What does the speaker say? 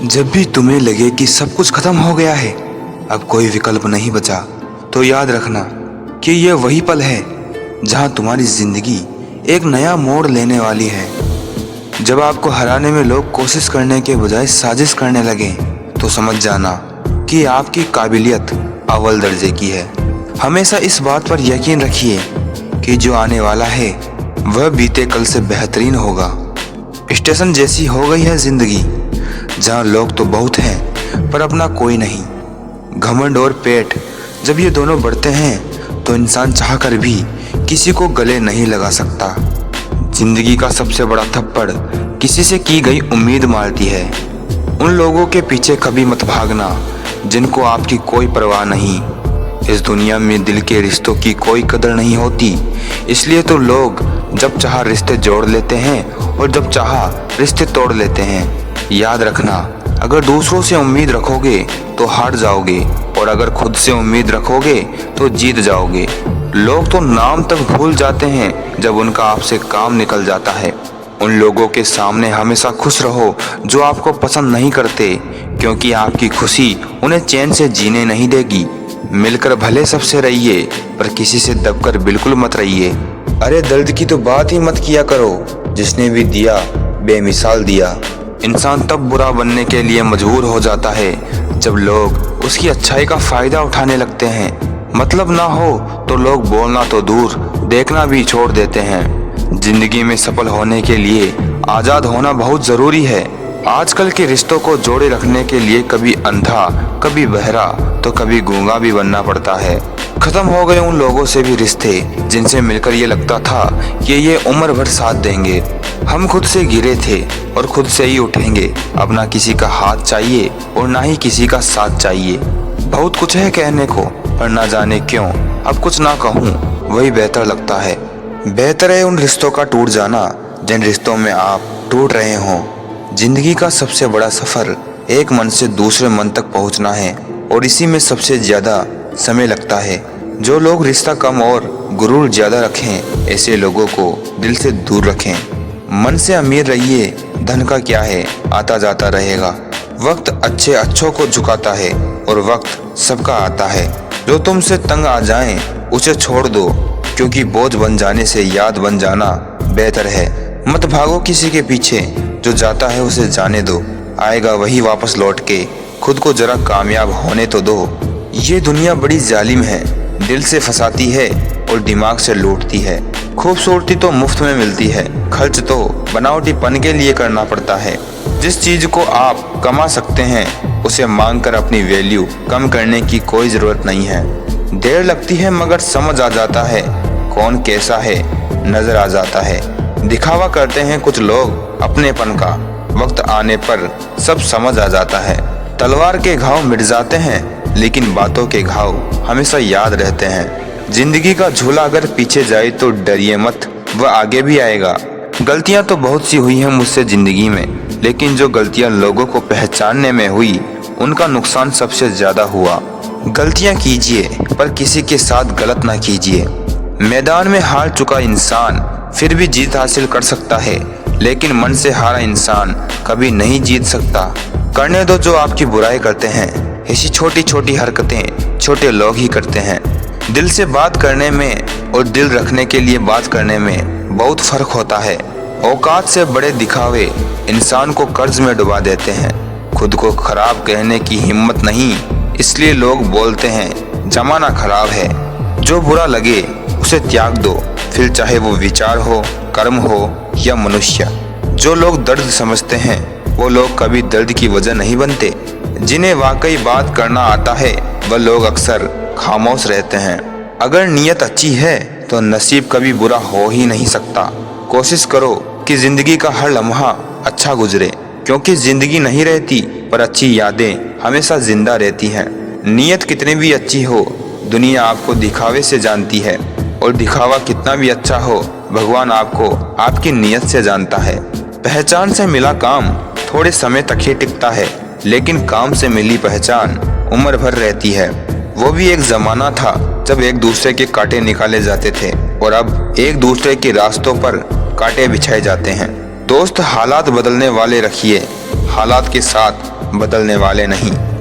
जब भी तुम्हें लगे कि सब कुछ खत्म हो गया है, अब कोई विकल्प नहीं बचा, तो याद रखना कि यह वही पल है जहां तुम्हारी जिंदगी एक नया मोड़ लेने वाली है। जब आपको हराने में लोग कोशिश करने के बजाय साजिश करने लगे, तो समझ जाना कि आपकी काबिलियत अव्वल दर्जे की है। हमेशा इस बात पर यकीन रखिए कि जो आने वाला है वह बीते कल से बेहतरीन होगा। स्टेशन जैसी हो गई है जिंदगी, जहाँ लोग तो बहुत हैं पर अपना कोई नहीं। घमंड और पेट जब ये दोनों बढ़ते हैं तो इंसान चाहकर भी किसी को गले नहीं लगा सकता। जिंदगी का सबसे बड़ा थप्पड़ किसी से की गई उम्मीद मारती है। उन लोगों के पीछे कभी मत भागना जिनको आपकी कोई परवाह नहीं। इस दुनिया में दिल के रिश्तों की कोई कदर नहीं होती, इसलिए तो लोग जब चाह रिश्ते जोड़ लेते हैं और जब चाह रिश्ते तोड़ लेते हैं। याद रखना, अगर दूसरों से उम्मीद रखोगे तो हार जाओगे, और अगर खुद से उम्मीद रखोगे तो जीत जाओगे। लोग तो नाम तक भूल जाते हैं जब उनका आपसे काम निकल जाता है। उन लोगों के सामने हमेशा खुश रहो जो आपको पसंद नहीं करते, क्योंकि आपकी खुशी उन्हें चैन से जीने नहीं देगी। मिलकर भले सबसे रहिए, पर किसी से दबकर बिल्कुल मत रहिए। अरे दर्द की तो बात ही मत किया करो, जिसने भी दिया बेमिसाल दिया। इंसान तब बुरा बनने के लिए मजबूर हो जाता है जब लोग उसकी अच्छाई का फायदा उठाने लगते हैं। मतलब ना हो तो लोग बोलना तो दूर, देखना भी छोड़ देते हैं। जिंदगी में सफल होने के लिए आज़ाद होना बहुत ज़रूरी है। आजकल के रिश्तों को जोड़े रखने के लिए कभी अंधा, कभी बहरा, तो कभी गूंगा भी बनना पड़ता है। खत्म हो गए उन लोगों से भी रिश्ते जिनसे मिलकर ये लगता था कि ये उम्र भर साथ देंगे। हम खुद से गिरे थे और खुद से ही उठेंगे। अब ना किसी का हाथ चाहिए और ना ही किसी का साथ चाहिए। बहुत कुछ है कहने को, पर ना जाने क्यों अब कुछ ना कहूँ वही बेहतर लगता है। बेहतर है उन रिश्तों का टूट जाना जिन रिश्तों में आप टूट रहे हों। जिंदगी का सबसे बड़ा सफर एक मन से दूसरे मन तक पहुंचना है, और इसी में सबसे ज्यादा समय लगता है। जो लोग रिश्ता कम और गुरूर ज्यादा रखें, ऐसे लोगों को दिल से दूर रखें। मन से अमीर रहिए, धन का क्या है, आता जाता रहेगा। वक्त अच्छे अच्छों को झुकाता है और वक्त सबका आता है। जो तुमसे तंग आ जाएं, उसे छोड़ दो, क्योंकि बोझ बन जाने से याद बन जाना बेहतर है। मत भागो किसी के पीछे, जो जाता है उसे जाने दो, आएगा वही वापस लौट के। खुद को जरा कामयाब होने तो दो। ये दुनिया बड़ी जालिम है, दिल से फंसाती है और दिमाग से लूटती है। खूबसूरती तो मुफ्त में मिलती है, खर्च तो बनावटीपन के लिए करना पड़ता है। जिस चीज को आप कमा सकते हैं उसे मांगकर अपनी वैल्यू कम करने की कोई जरूरत नहीं है। देर लगती है मगर समझ आ जाता है कौन कैसा है, नजर आ जाता है। दिखावा करते हैं कुछ लोग अपनेपन का, वक्त आने पर सब समझ आ जाता है। तलवार के घाव मिट जाते हैं, लेकिन बातों के घाव हमेशा याद रहते हैं। जिंदगी का झूला अगर पीछे जाए तो डरिए मत, वह आगे भी आएगा। गलतियां तो बहुत सी हुई हैं मुझसे जिंदगी में, लेकिन जो गलतियां लोगों को पहचानने में हुई उनका नुकसान सबसे ज्यादा हुआ। गलतियां कीजिए पर किसी के साथ गलत ना कीजिए। मैदान में हार चुका इंसान फिर भी जीत हासिल कर सकता है, लेकिन मन से हारा इंसान कभी नहीं जीत सकता। करने दो जो आपकी बुराई करते हैं। ऐसी छोटी छोटी हरकतें छोटे लोग ही करते हैं। दिल से बात करने में और दिल रखने के लिए बात करने में बहुत फर्क होता है। औकात से बड़े दिखावे इंसान को कर्ज में डुबा देते हैं। खुद को खराब कहने की हिम्मत नहीं, इसलिए लोग बोलते हैं जमाना खराब है। जो बुरा लगे उसे त्याग दो, फिर चाहे वो विचार हो, कर्म हो या मनुष्य। जो लोग दर्द समझते हैं वो लोग कभी दर्द की वजह नहीं बनते। जिन्हें वाकई बात करना आता है वह लोग अक्सर खामोश रहते हैं। अगर नीयत अच्छी है तो नसीब कभी बुरा हो ही नहीं सकता। कोशिश करो कि जिंदगी का हर लम्हा अच्छा गुजरे, क्योंकि जिंदगी नहीं रहती पर अच्छी यादें हमेशा जिंदा रहती हैं। नीयत कितनी भी अच्छी हो, दुनिया आपको दिखावे से जानती है, और दिखावा कितना भी अच्छा हो, भगवान आपको आपकी नीयत से जानता है। पहचान से मिला काम थोड़े समय तक ही टिकता है, लेकिन काम से मिली पहचान उम्र भर रहती है। वो भी एक जमाना था जब एक दूसरे के कांटे निकाले जाते थे, और अब एक दूसरे के रास्तों पर कांटे बिछाए जाते हैं। दोस्त हालात बदलने वाले रखिए, हालात के साथ बदलने वाले नहीं।